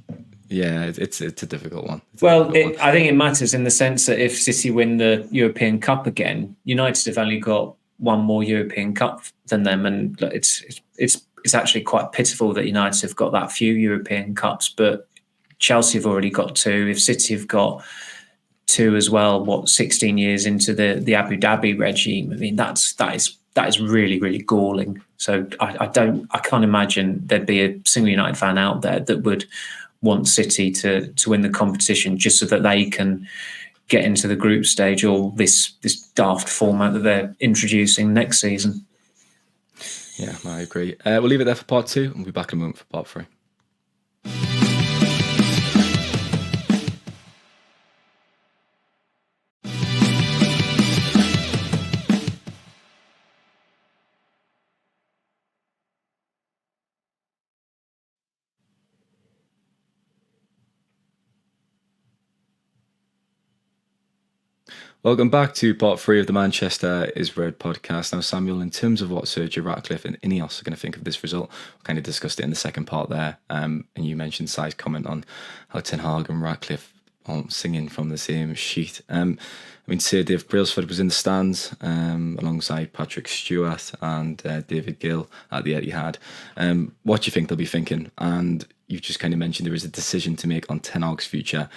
Yeah, it's a difficult one. I think it matters in the sense that if City win the European Cup again, United have only got one more European Cup than them, and it's actually quite pitiful that United have got that few European Cups, but Chelsea have already got two. If City have got two as well, 16 years into the Abu Dhabi regime, I mean that is really, really galling. So I can't imagine there'd be a single United fan out there that would want City to win the competition just so that they can get into the group stage, or this daft format that they're introducing next season. Yeah, I agree. We'll leave it there for part 2, and we'll be back in a moment for part 3. Welcome back to part 3 of the Manchester is Red podcast. Now, Samuel, in terms of what Sergio Ratcliffe and Ineos are going to think of this result, we kind of discussed it in the second part there, and you mentioned Sai's comment on how Ten Hag and Ratcliffe aren't singing from the same sheet. I mean, Sir Dave Brailsford was in the stands alongside Patrick Stewart and David Gill at the Etihad. What do you think they'll be thinking? And you've just kind of mentioned there is a decision to make on Ten Hag's future.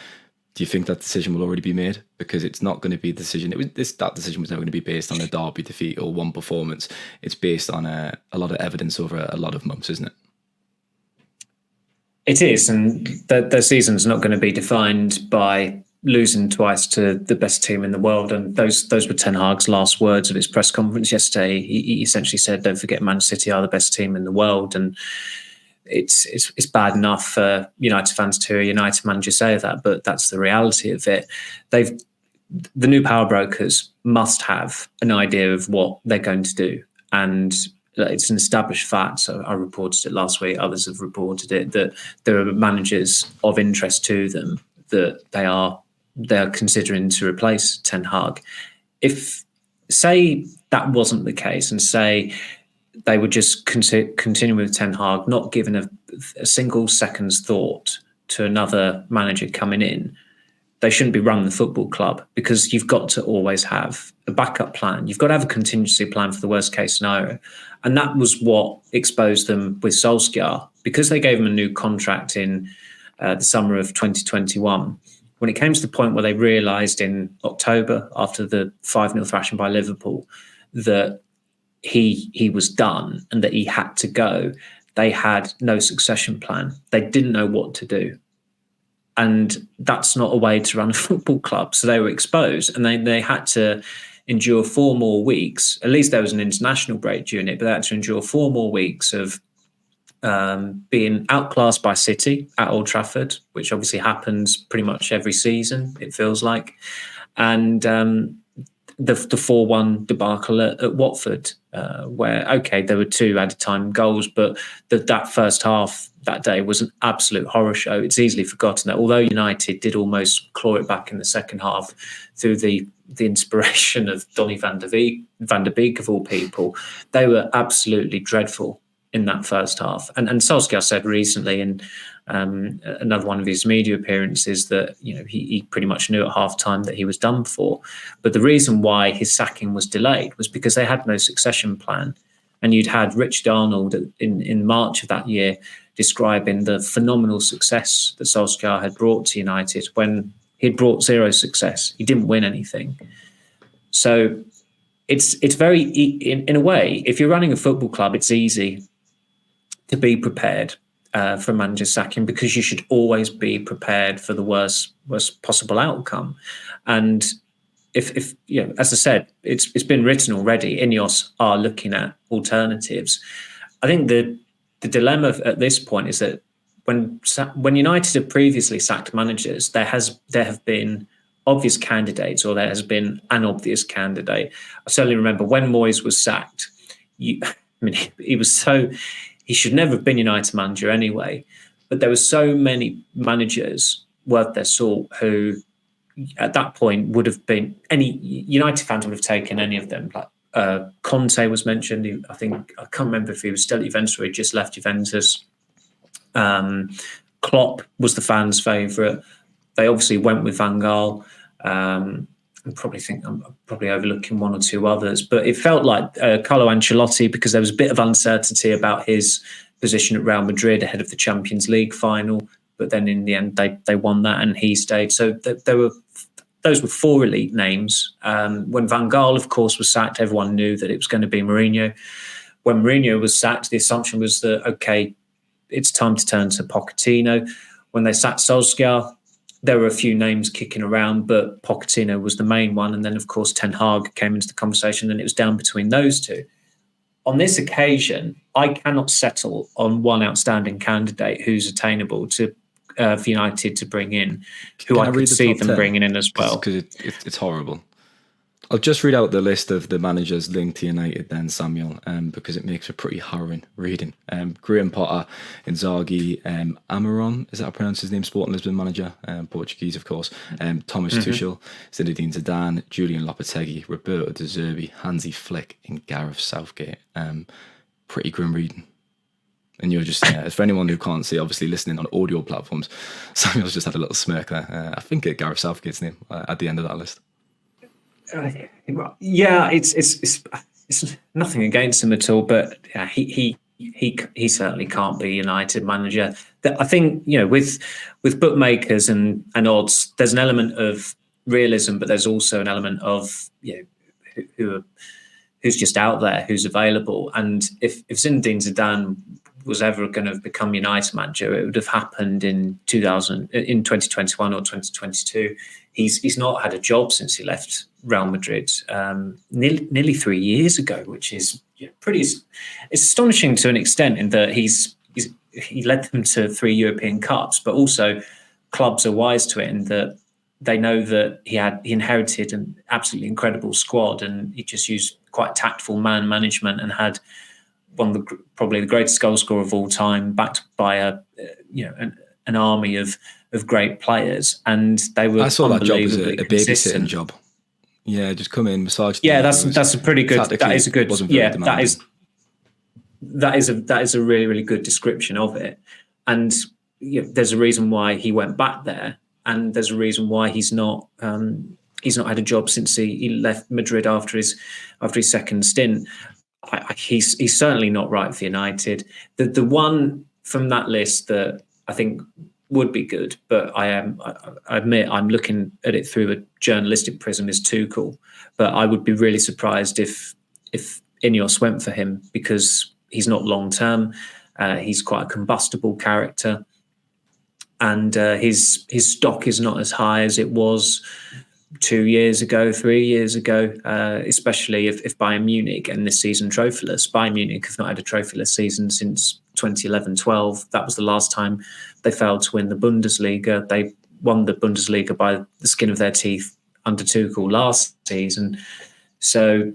Do you think that decision will already be made? Because it's not going to be a decision. That decision was never going to be based on a derby defeat or one performance. It's based on a lot of evidence over a lot of months, isn't it? It is, and their season's not going to be defined by losing twice to the best team in the world. And those were Ten Hag's last words of his press conference yesterday. He essentially said, "Don't forget, Man City are the best team in the world." And it's bad enough for United fans to hear a United manager say that, but that's the reality of it. The new power brokers must have an idea of what they're going to do, and it's an established fact. So I reported it last week, others have reported it, that there are managers of interest to them that they're considering to replace Ten Hag. If, say, that wasn't the case, and say they would just continue with Ten Hag, not giving a single second's thought to another manager coming in, they shouldn't be running the football club, because you've got to always have a backup plan. You've got to have a contingency plan for the worst case scenario. And that was what exposed them with Solskjaer, because they gave him a new contract in the summer of 2021. When it came to the point where they realised in October, after the 5-0 thrashing by Liverpool, that he was done and that he had to go, they had no succession plan. They didn't know what to do. And that's not a way to run a football club. So they were exposed, and they had to endure 4 more weeks. At least there was an international break during it, but they had to endure 4 more weeks of being outclassed by City at Old Trafford, which obviously happens pretty much every season, it feels like. And the 4-1 debacle at Watford, where, okay, there were 2 added time goals, but that first half that day was an absolute horror show. It's easily forgotten that although United did almost claw it back in the second half through the inspiration of Donny van der Beek of all people, they were absolutely dreadful in that first half. And Solskjaer said recently in another one of his media appearances that he pretty much knew at half-time that he was done for. But the reason why his sacking was delayed was because they had no succession plan. And you'd had Rich Darnold in March of that year describing the phenomenal success that Solskjaer had brought to United when he'd brought 0 success. He didn't win anything. So it's very, in a way, if you're running a football club, it's easy to be prepared for manager sacking, because you should always be prepared for the worst possible outcome. And if as I said, it's been written already, Ineos are looking at alternatives. I think the dilemma at this point is that when United have previously sacked managers, there have been obvious candidates, or there has been an obvious candidate. I certainly remember when Moyes was sacked. He should never have been United manager anyway. But there were so many managers worth their salt who, at that point, would have been, any United fans would have taken any of them, like Conte was mentioned. I can't remember if he was still at Juventus or he just left Juventus. Klopp was the fans' favourite. They obviously went with Van Gaal. I probably think I'm probably overlooking one or two others, but it felt like Carlo Ancelotti, because there was a bit of uncertainty about his position at Real Madrid ahead of the Champions League final. But then in the end, they won that and he stayed. So those were four elite names. When Van Gaal, of course, was sacked, everyone knew that it was going to be Mourinho. When Mourinho was sacked, the assumption was that, okay, it's time to turn to Pochettino. When they sacked Solskjaer, there were a few names kicking around, but Pochettino was the main one. And then, of course, Ten Hag came into the conversation and it was down between those two. On this occasion, I cannot settle on one outstanding candidate who's attainable for United to bring in, who I could see them bringing in as well. Because it's horrible. I'll just read out the list of the managers linked to United then, Samuel, because it makes a pretty harrowing reading. Graham Potter, Inzaghi, Amaron, is that how I pronounce his name? Sporting Lisbon manager, Portuguese, of course. Thomas Tuchel, Zinedine Zidane, Julian Lopetegui, Roberto De Zerbi, Hansi Flick, and Gareth Southgate. Pretty grim reading. And you're just, for anyone who can't see, obviously listening on audio platforms, Samuel's just had a little smirk there. I think it's Gareth Southgate's name at the end of that list. Yeah, it's nothing against him at all, but he certainly can't be United manager. I think with bookmakers and odds, there's an element of realism, but there's also an element of who's just out there, who's available. And if Zinedine Zidane was ever going to become United manager, it would have happened in 2021 or 2022. He's not had a job since he left Real Madrid nearly 3 years ago, which is it's astonishing to an extent in that he led them to 3 European Cups, but also clubs are wise to it in that they know that he inherited an absolutely incredible squad and he just used quite tactful man management and had one of probably the greatest goal scorer of all time, backed by an army of great players, and they were. I saw that job as a babysitting job. Yeah, just come in, massage. Yeah, that's a pretty good. That is a good. Yeah, that is a really, really good description of it. And there's a reason why he went back there, and there's a reason why he's not had a job since he left Madrid after his second stint. He's certainly not right for United. The one from that list that I think would be good, but I admit I'm looking at it through a journalistic prism, is Tuchel. But I would be really surprised if Ineos went for him, because he's not long term. He's quite a combustible character, and his stock is not as high as it was 2 years ago, 3 years ago, especially if Bayern Munich end this season trophyless. Bayern Munich have not had a trophyless season since 2011-12. That was the last time they failed to win the Bundesliga. They won the Bundesliga by the skin of their teeth under Tuchel last season. So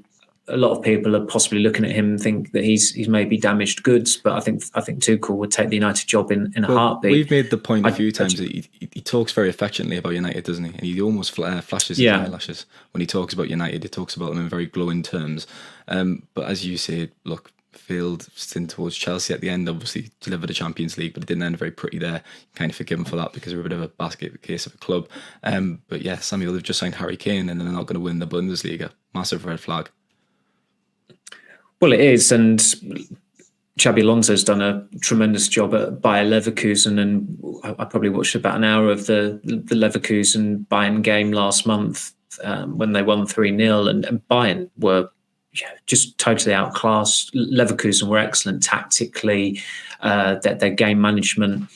a lot of people are possibly looking at him and think that he's maybe damaged goods, but I think Tuchel would take the United job in a heartbeat. We've made the point a few times that he talks very affectionately about United, doesn't he? And he almost flashes his eyelashes when he talks about United. He talks about them in very glowing terms. But as you say, look, failed stint towards Chelsea at the end, obviously delivered a Champions League, but it didn't end very pretty there. You kind of forgive him for that because they're a bit of a basket case of a club. But yeah, Samuel, they've just signed Harry Kane and they're not going to win the Bundesliga. Massive red flag. Well, it is, and Xabi Alonso's done a tremendous job at Bayer Leverkusen, and I probably watched about an hour of the Leverkusen Bayern game last month when they won 3-0, and Bayern were just totally outclassed. Leverkusen were excellent tactically, their game management.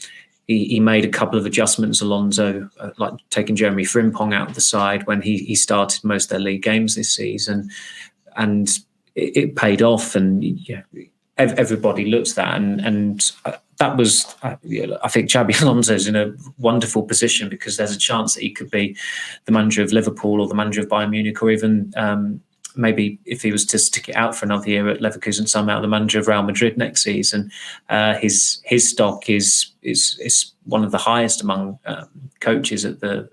He made a couple of adjustments, Alonso, like taking Jeremy Frimpong out of the side when he started most of their league games this season, and it paid off, and everybody looks at that, and that was, I think Xabi Alonso's in a wonderful position because there's a chance that he could be the manager of Liverpool or the manager of Bayern Munich, or even maybe if he was to stick it out for another year at Leverkusen, somehow the manager of Real Madrid next season. His stock is one of the highest among coaches at the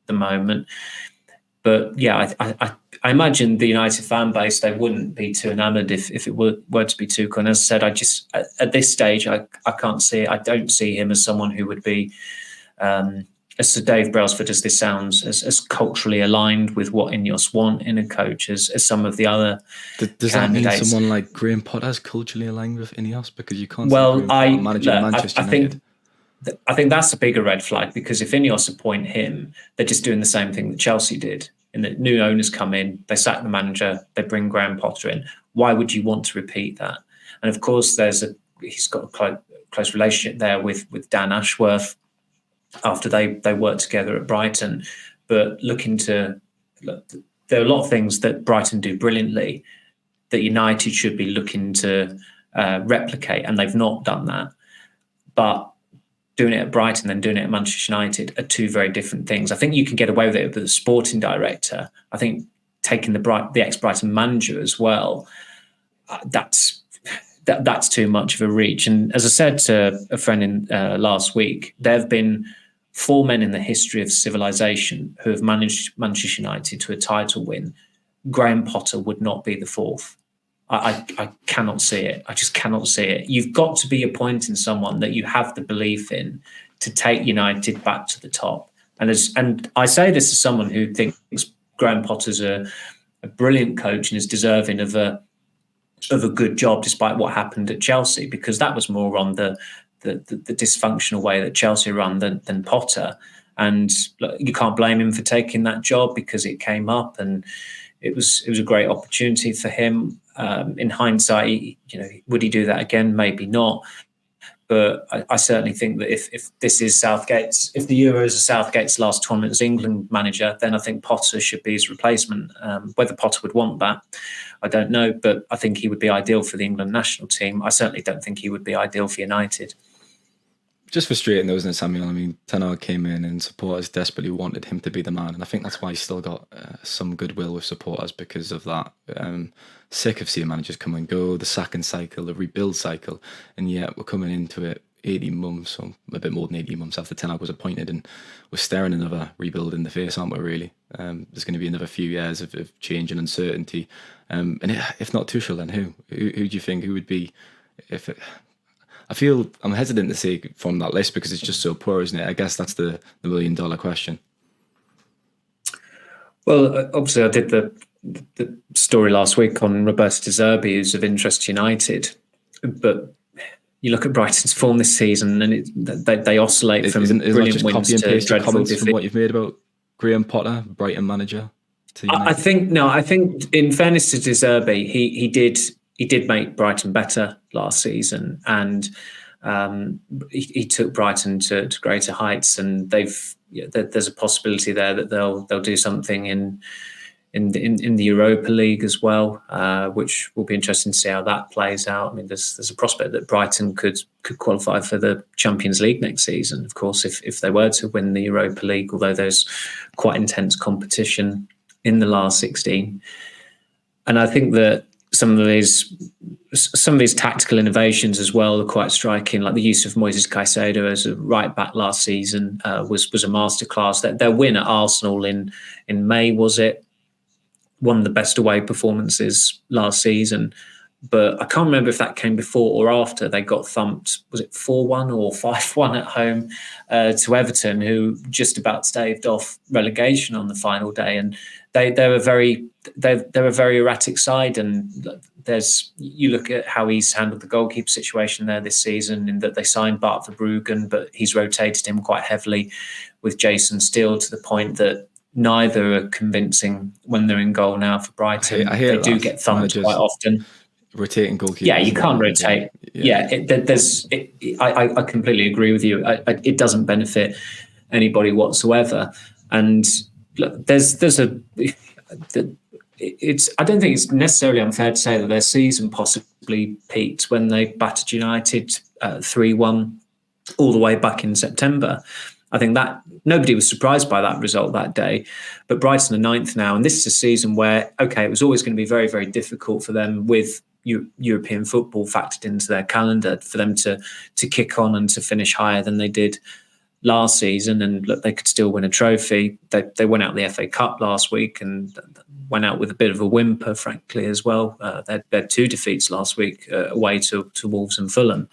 moment. But yeah, I imagine the United fan base, they wouldn't be too enamoured if it were to be Tuchel. And as I said, I just at this stage I can't see it. I don't see him as someone who would be, as Sir Dave Brailsford, as this sounds, as culturally aligned with what Ineos want in a coach as some of the other Does that mean someone like Graham Potter is culturally aligned with Ineos? Because you can't see Graham Potter managing Manchester United. I think that's a bigger red flag, because if Ineos appoint him, they're just doing the same thing that Chelsea did. And the new owners come in, they sack the manager, they bring Graham Potter in. Why would you want to repeat that? And of course, he's got a close relationship there with Dan Ashworth after they worked together at Brighton. But there are a lot of things that Brighton do brilliantly that United should be looking to replicate, and they've not done that. But doing it at Brighton and doing it at Manchester United are two very different things. I think you can get away with it with the sporting director. I think taking the ex-Brighton manager as well, that's too much of a reach. And as I said to a friend last week, there have been 4 men in the history of civilization who have managed Manchester United to a title win. Graham Potter would not be the 4th. I cannot see it. I just cannot see it. You've got to be appointing someone that you have the belief in to take United back to the top. And I say this as someone who thinks Graham Potter's a brilliant coach and is deserving of a good job, despite what happened at Chelsea, because that was more on the dysfunctional way that Chelsea run than Potter. And you can't blame him for taking that job, because it came up and it was a great opportunity for him. In hindsight, would he do that again? Maybe not. But I certainly think that if this is if the Euros are Southgate's last tournament as England manager, then I think Potter should be his replacement. Whether Potter would want that, I don't know. But I think he would be ideal for the England national team. I certainly don't think he would be ideal for United. Just frustrating though, isn't it, Samuel? I mean, Ten Hag came in and supporters desperately wanted him to be the man. And I think that's why he's still got some goodwill with supporters because of that. Sick of seeing managers come and go, the sacking cycle, the rebuild cycle. And yet we're coming into it 18 months, or a bit more than 18 months after Ten Hag was appointed, and we're staring another rebuild in the face, aren't we, really? There's going to be another few years of change and uncertainty. And if not Tuchel, then who? Who do you think? Who would be if it... I'm hesitant to say from that list because it's just so poor, isn't it? I guess that's the $1 million question. Well, obviously I did the story last week on Roberto De Zerbi, who's of interest to United. But you look at Brighton's form this season and they oscillate from brilliant wins to dreadful defeats. From what you've made about Graham Potter, Brighton manager to United? I think in fairness to De Zerbi, he did make Brighton better last season, and he took Brighton to greater heights. And there's a possibility there that they'll do something in the Europa League as well, which will be interesting to see how that plays out. I mean, there's a prospect that Brighton could qualify for the Champions League next season, of course, if they were to win the Europa League. Although there's quite intense competition in the last 16, and I think that some of these tactical innovations as well are quite striking, like the use of Moises Caicedo as a right back last season was a masterclass. Their win at Arsenal in May, was it? One of the best away performances last season. But I can't remember if that came before or after they got thumped. Was it 4-1 or 5-1 at home to Everton, who just about staved off relegation on the final day? And they're a very erratic side. And you look at how he's handled the goalkeeper situation there this season, in that they signed Bart Verbruggen, but he's rotated him quite heavily with Jason Steele, to the point that neither are convincing when they're in goal now for Brighton. I hear they do get thumped quite often. Rotating goalkeepers. Yeah, you can't rotate. I completely agree with you. It doesn't benefit anybody whatsoever. And look, I don't think it's necessarily unfair to say that their season possibly peaked when they battered United 3-1 all the way back in September. I think that nobody was surprised by that result that day. But Brighton are 9th now, and this is a season where, it was always going to be very, very difficult for them with European football factored into their calendar, for them to kick on and to finish higher than they did last season, and look, they could still win a trophy. They went out the FA Cup last week and went out with a bit of a whimper, frankly, as well. They had 2 defeats last week away to Wolves and Fulham.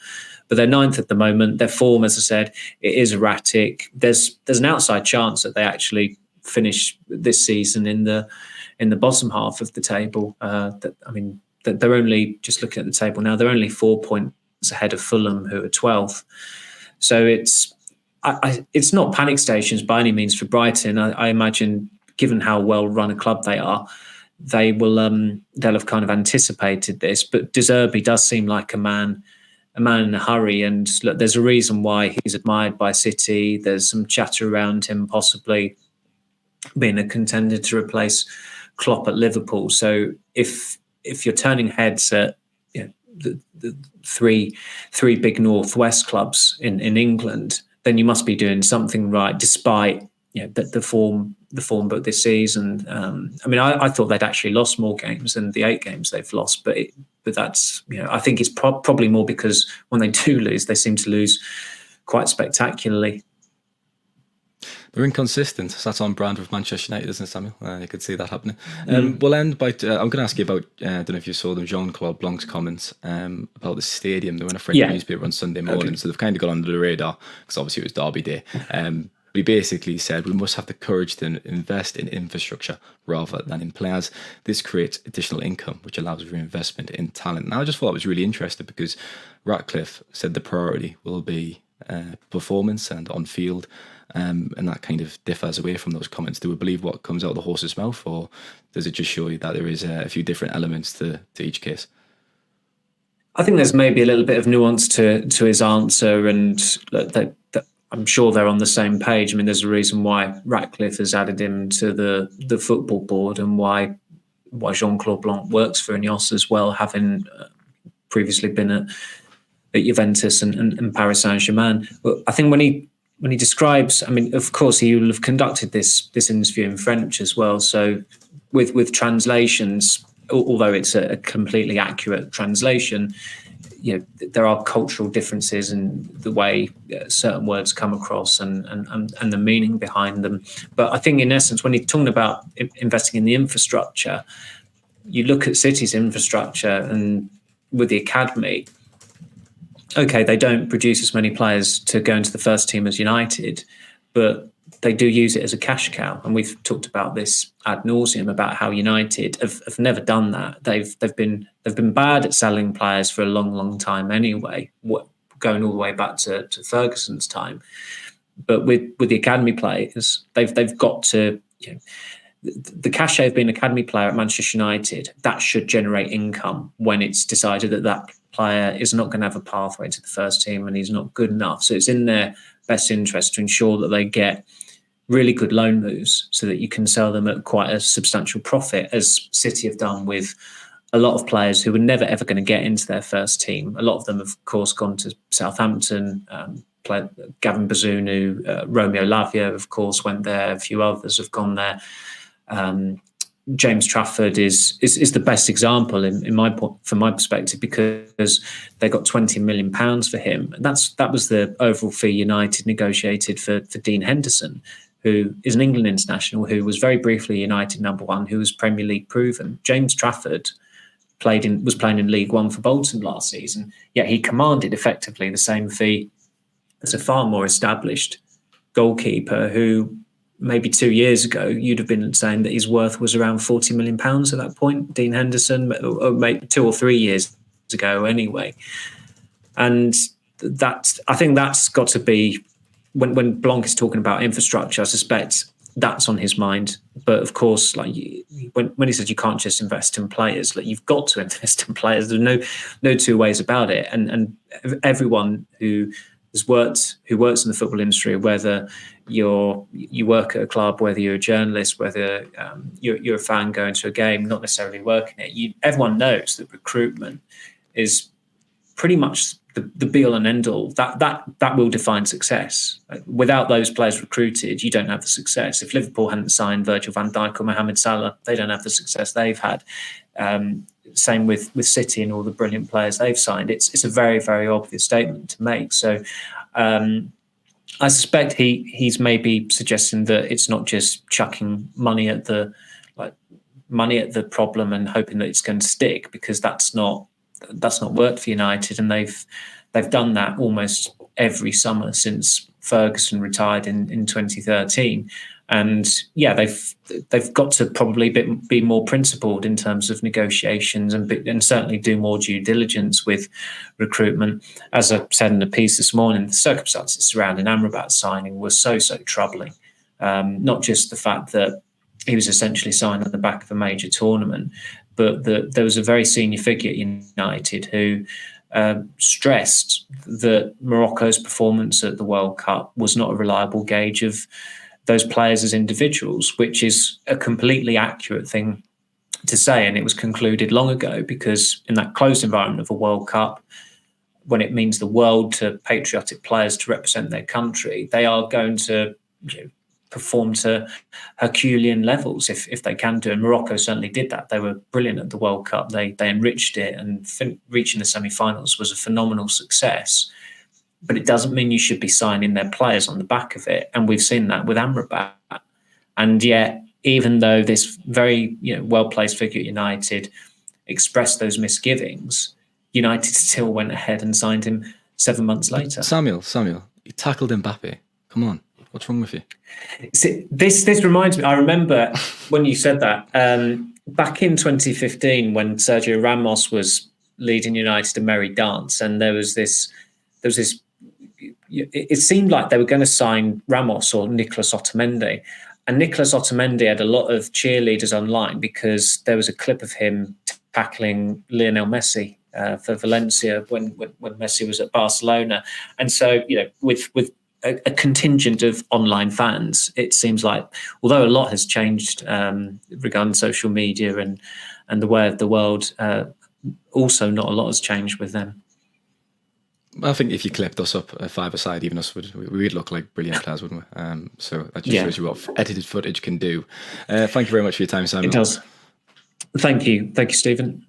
But they're 9th at the moment. Their form, as I said, it is erratic. There's an outside chance that they actually finish this season in the bottom half of the table. That they're only, just looking at the table now, they're only 4 points ahead of Fulham, who are 12th. So it's not panic stations by any means for Brighton. I imagine, given how well run a club they are, they'll have kind of anticipated this. But De Zerbi does seem like a man in a hurry, and look, there's a reason why he's admired by City. There's some chatter around him possibly being a contender to replace Klopp at Liverpool. So if you're turning heads at the three big Northwest clubs in England, then you must be doing something right, despite the form book this season. I thought they'd actually lost more games than the 8 games they've lost, but that's I think it's probably more because when they do lose, they seem to lose quite spectacularly. They're inconsistent. So that's on brand with Manchester United, isn't it, Samuel? You could see that happening. We'll end by... I'm going to ask you about... I don't know if you saw them, Jean-Claude Blanc's comments about the stadium. They were in a French newspaper on Sunday morning, so they've kind of got under the radar because obviously it was Derby Day. But he basically said, we must have the courage to invest in infrastructure rather than in players. This creates additional income, which allows reinvestment in talent. Now, I just thought it was really interesting because Ratcliffe said the priority will be performance and on-field, and that kind of differs away from those comments. Do we believe what comes out of the horse's mouth, or does it just show you that there is a few different elements to each case? I think there's maybe a little bit of nuance to his answer, and I'm sure they're on the same page. I mean, there's a reason why Ratcliffe has added him to the football board, and why Jean-Claude Blanc works for Ineos as well, having previously been at Juventus and Paris Saint-Germain. But I think when he describes, I mean, of course, he will have conducted this interview in French as well. So with translations, although it's a completely accurate translation, there are cultural differences in the way certain words come across and the meaning behind them. But I think in essence, when he's talking about investing in the infrastructure, you look at City's infrastructure and with the academy, okay, they don't produce as many players to go into the first team as United, but they do use it as a cash cow. And we've talked about this ad nauseum about how United have never done that. They've been bad at selling players for a long, long time anyway, going all the way back to Ferguson's time. But with the academy players, they've got to, the cachet of being an academy player at Manchester United, that should generate income when it's decided that player is not going to have a pathway to the first team and he's not good enough. So it's in their best interest to ensure that they get really good loan moves so that you can sell them at quite a substantial profit, as City have done with a lot of players who were never ever going to get into their first team. A lot of them have, of course, gone to Southampton. Gavin Bazunu, Romeo Lavia, of course, went there. A few others have gone there. James Trafford is the best example from my perspective, because they got £20 million for him. And that was the overall fee United negotiated for Dean Henderson, who is an England international, who was very briefly United number one, who was Premier League proven. James Trafford was playing in League One for Bolton last season, yet he commanded effectively the same fee as a far more established goalkeeper who maybe 2 years ago you'd have been saying that his worth was around £40 million at that point, Dean Henderson, or maybe 2 or 3 years ago anyway. And I think that's got to be, when Blanc is talking about infrastructure, I suspect that's on his mind. But of course, when he said you can't just invest in players, you've got to invest in players. There's no two ways about it. And everyone who works in the football industry, whether you work at a club, whether you're a journalist, whether you're a fan going to a game, not necessarily working it, everyone knows that recruitment is pretty much the be all and end all. That will define success. Without those players recruited, you don't have the success. If Liverpool hadn't signed Virgil van Dijk or Mohamed Salah, they don't have the success they've had. Same with City and all the brilliant players they've signed. It's a very, very obvious statement to make. So I I suspect he's maybe suggesting that it's not just chucking money at the problem and hoping that it's going to stick, because that's not worked for United, and they've done that almost every summer since Ferguson retired in 2013. And yeah, they've got to probably be more principled in terms of negotiations, and certainly do more due diligence with recruitment. As I said in the piece this morning, the circumstances surrounding Amrabat's signing were so troubling. Not just the fact that he was essentially signed on the back of a major tournament, but that there was a very senior figure at United who stressed that Morocco's performance at the World Cup was not a reliable gauge of those players as individuals, which is a completely accurate thing to say. And it was concluded long ago, because in that closed environment of a World Cup, when it means the world to patriotic players to represent their country, they are going to perform to Herculean levels if they can do. And Morocco certainly did that. They were brilliant at the World Cup. They enriched it, and reaching the semi-finals was a phenomenal success. But it doesn't mean you should be signing their players on the back of it. And we've seen that with Amrabat. And yet, even though this very well-placed figure at United expressed those misgivings, United still went ahead and signed him 7 months later. Samuel, you tackled Mbappe. Come on, what's wrong with you? See, this reminds me. I remember when you said that back in 2015, when Sergio Ramos was leading United a merry dance, and there was this. It seemed like they were going to sign Ramos or Nicolas Otamendi. And Nicolas Otamendi had a lot of cheerleaders online, because there was a clip of him tackling Lionel Messi for Valencia when Messi was at Barcelona. And so, with a contingent of online fans, it seems like, although a lot has changed regarding social media and the way of the world, also not a lot has changed with them. I think if you clipped us up 5-a-side, even us we'd look like brilliant players, wouldn't we? So that just shows you what edited footage can do. Thank you very much for your time, Samuel. It does. Thank you, Stephen.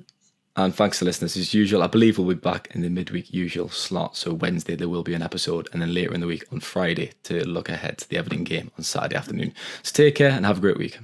And thanks to listeners as usual. I believe we'll be back in the midweek usual slot. So Wednesday there will be an episode, and then later in the week on Friday to look ahead to the Everton game on Saturday afternoon. So take care and have a great week.